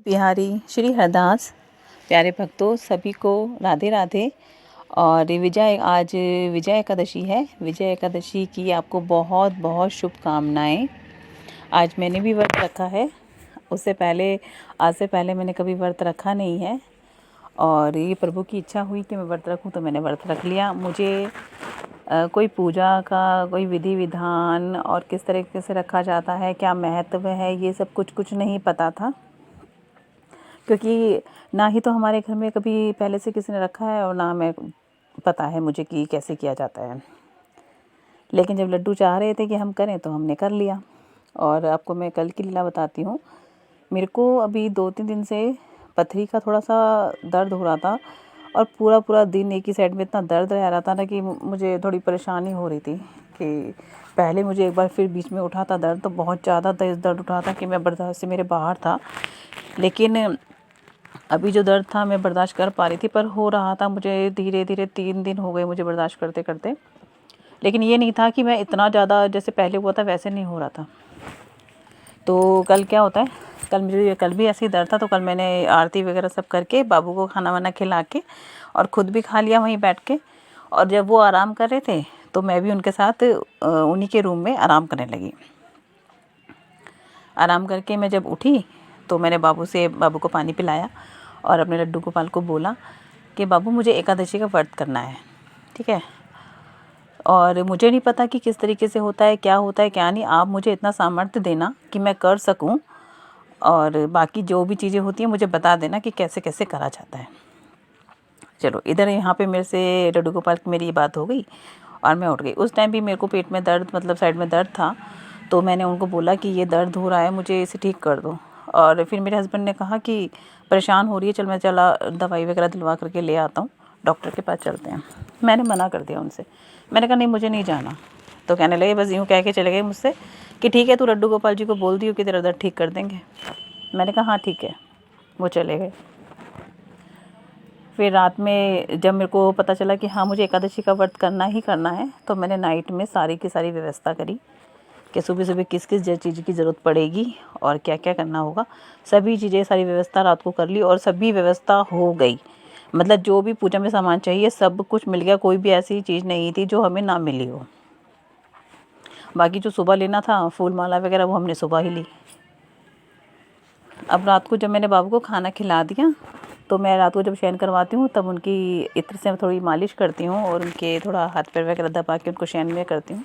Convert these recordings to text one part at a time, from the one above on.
बिहारी श्री हरदास प्यारे भक्तों सभी को राधे राधे। और आज विजय एकादशी है। विजय एकादशी की आपको बहुत बहुत शुभकामनाएं। आज मैंने भी व्रत रखा है। आज से पहले मैंने कभी व्रत रखा नहीं है और ये प्रभु की इच्छा हुई कि मैं व्रत रखूं तो मैंने व्रत रख लिया। मुझे कोई पूजा का कोई विधि विधान और किस तरीके से रखा जाता है, क्या महत्व है, ये सब कुछ नहीं पता था, क्योंकि ना ही तो हमारे घर में कभी पहले से किसी ने रखा है और ना मैं पता है मुझे कि कैसे किया जाता है। लेकिन जब लड्डू चाह रहे थे कि हम करें तो हमने कर लिया। और आपको मैं कल की लीला बताती हूँ। मेरे को अभी 2-3 दिन से पथरी का थोड़ा सा दर्द हो रहा था और पूरा दिन एक ही साइड में इतना दर्द रह रहा था ना कि मुझे थोड़ी परेशानी हो रही थी। कि पहले मुझे एक बार फिर बीच में उठा था दर्द, तो बहुत ज़्यादा दर्द उठा था कि मैं बर्दाश्त से मेरे बाहर था। लेकिन अभी जो दर्द था मैं बर्दाश्त कर पा रही थी, पर हो रहा था मुझे धीरे धीरे। 3 दिन हो गए मुझे बर्दाश्त करते करते। लेकिन ये नहीं था कि मैं इतना ज़्यादा जैसे पहले हुआ था वैसे नहीं हो रहा था। तो कल क्या होता है, कल भी ऐसे ही दर्द था। तो कल मैंने आरती वगैरह सब करके बाबू को खाना वाना खिला के और ख़ुद भी खा लिया वहीं बैठ के। और जब वो आराम कर रहे थे तो मैं भी उनके साथ उन्हीं के रूम में आराम करने लगी। आराम करके मैं जब उठी तो मैंने बाबू को पानी पिलाया और अपने लड्डू गोपाल को बोला कि बाबू मुझे एकादशी का व्रत करना है, ठीक है। और मुझे नहीं पता कि किस तरीके से होता है, क्या नहीं। आप मुझे इतना सामर्थ्य देना कि मैं कर सकूं, और बाकी जो भी चीज़ें होती हैं मुझे बता देना कि कैसे कैसे करा जाता है। चलो, इधर यहाँ पे मेरे से लड्डू गोपाल की मेरी ये बात हो गई और मैं उठ गई। उस टाइम भी मेरे को पेट में दर्द, मतलब साइड में दर्द था। तो मैंने उनको बोला कि ये दर्द हो रहा है, मुझे इसे ठीक कर दो। और फिर मेरे हस्बैंड ने कहा कि परेशान हो रही है, मैं दवाई वगैरह दिलवा करके ले आता हूँ, डॉक्टर के पास चलते हैं। मैंने मना कर दिया उनसे। मैंने कहा नहीं, मुझे नहीं जाना। तो कहने लगे, बस यूँ कह के चले गए मुझसे कि ठीक है, तू लड्डू गोपाल जी को बोल दियो कि तेरा दर्द ठीक कर देंगे। मैंने कहा हाँ ठीक है। वो चले गए। फिर रात में जब मेरे को पता चला कि हाँ मुझे एकादशी का व्रत करना ही करना है, तो मैंने नाइट में सारी की सारी व्यवस्था करी कि सुबह सुबह किस किस चीज़ की ज़रूरत पड़ेगी और क्या क्या करना होगा। सभी चीज़ें, सारी व्यवस्था रात को कर ली और सभी व्यवस्था हो गई। मतलब जो भी पूजा में सामान चाहिए सब कुछ मिल गया। कोई भी ऐसी चीज़ नहीं थी जो हमें ना मिली हो। बाकी जो सुबह लेना था, फूल माला वगैरह, वो हमने सुबह ही ली। अब रात को जब मैंने बाबू को खाना खिला दिया तो मैं रात को जब शयन करवाती हूँ तब उनकी इत्र से थोड़ी मालिश करती हूँ और उनके थोड़ा हाथ पैर वगैरह दबा के उनको शयन में करती हूँ।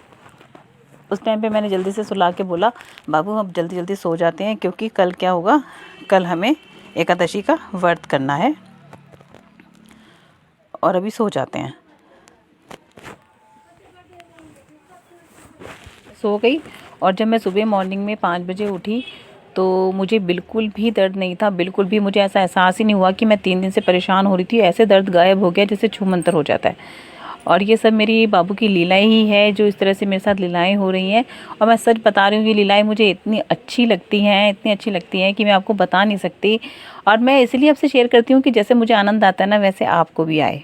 उस टाइम पे मैंने जल्दी से सुला के बोला, बाबू अब जल्दी जल्दी सो जाते हैं, क्योंकि कल क्या होगा, कल हमें एकादशी का व्रत करना है। और अभी सो जाते हैं। सो गई। और जब मैं सुबह मॉर्निंग में 5 बजे उठी तो मुझे बिल्कुल भी दर्द नहीं था। बिल्कुल भी मुझे ऐसा एहसास ही नहीं हुआ कि मैं 3 दिन से परेशान हो रही थी। ऐसे दर्द गायब हो गया जैसे छूमंतर हो जाता है। और ये सब मेरी बाबू की लीलाएं ही है, जो इस तरह से मेरे साथ लीलाएं हो रही हैं। और मैं सच बता रही हूँ, ये लीलाएं मुझे इतनी अच्छी लगती हैं कि मैं आपको बता नहीं सकती। और मैं इसलिए आपसे शेयर करती हूँ कि जैसे मुझे आनंद आता है ना, वैसे आपको भी आए।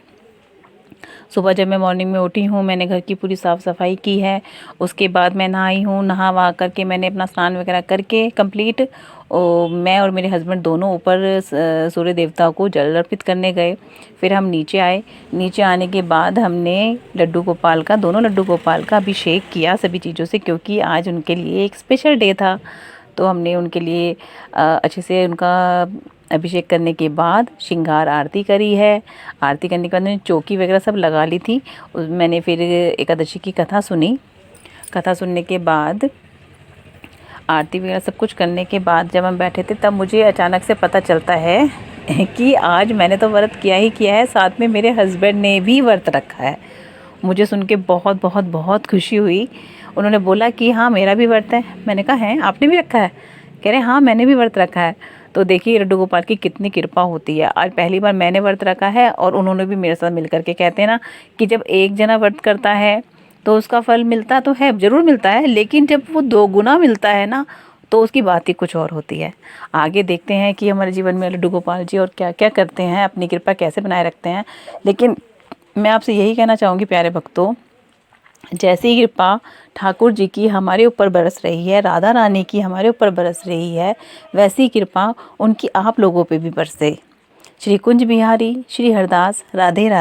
सुबह जब मैं मॉर्निंग में उठी हूँ, मैंने घर की पूरी साफ़ सफाई की है। उसके बाद मैं नहाई हूँ। नहा वहा करके मैंने अपना स्नान वगैरह करके कंप्लीट, मैं और मेरे हस्बैंड दोनों ऊपर सूर्य देवता को जल अर्पित करने गए। फिर हम नीचे आए। नीचे आने के बाद हमने दोनों लड्डू गोपाल का अभिषेक किया सभी चीज़ों से, क्योंकि आज उनके लिए एक स्पेशल डे था। तो हमने उनके लिए अच्छे से उनका अभिषेक करने के बाद श्रृंगार आरती करी है। आरती करने के बाद मैंने चौकी वगैरह सब लगा ली थी। मैंने फिर एकादशी की कथा सुनी। कथा सुनने के बाद, आरती वगैरह सब कुछ करने के बाद जब हम बैठे थे, तब मुझे अचानक से पता चलता है कि आज मैंने तो व्रत किया ही किया है, साथ में मेरे हस्बैंड ने भी व्रत रखा है। मुझे सुन के बहुत बहुत बहुत खुशी हुई। उन्होंने बोला कि हाँ मेरा भी व्रत है। मैंने कहा है, आपने भी रखा है? कह रहे हाँ मैंने भी व्रत रखा है। तो देखिए लड्डू गोपाल की कितनी कृपा होती है। आज पहली बार मैंने व्रत रखा है और उन्होंने भी मेरे साथ मिल करके, कहते हैं ना कि जब एक जना व्रत करता है तो उसका फल मिलता तो है, ज़रूर मिलता है, लेकिन जब वो 2 गुना मिलता है ना, तो उसकी बात ही कुछ और होती है। आगे देखते हैं कि हमारे जीवन में लड्डू गोपाल जी और क्या क्या करते हैं, अपनी कृपा कैसे बनाए रखते हैं। लेकिन मैं आपसे यही कहना चाहूँगी प्यारे भक्तों, जैसी कृपा ठाकुर जी की हमारे ऊपर बरस रही है, राधा रानी की हमारे ऊपर बरस रही है, वैसी कृपा उनकी आप लोगों पे भी बरसे। श्री कुंज बिहारी, श्री हरदास, राधे राधे।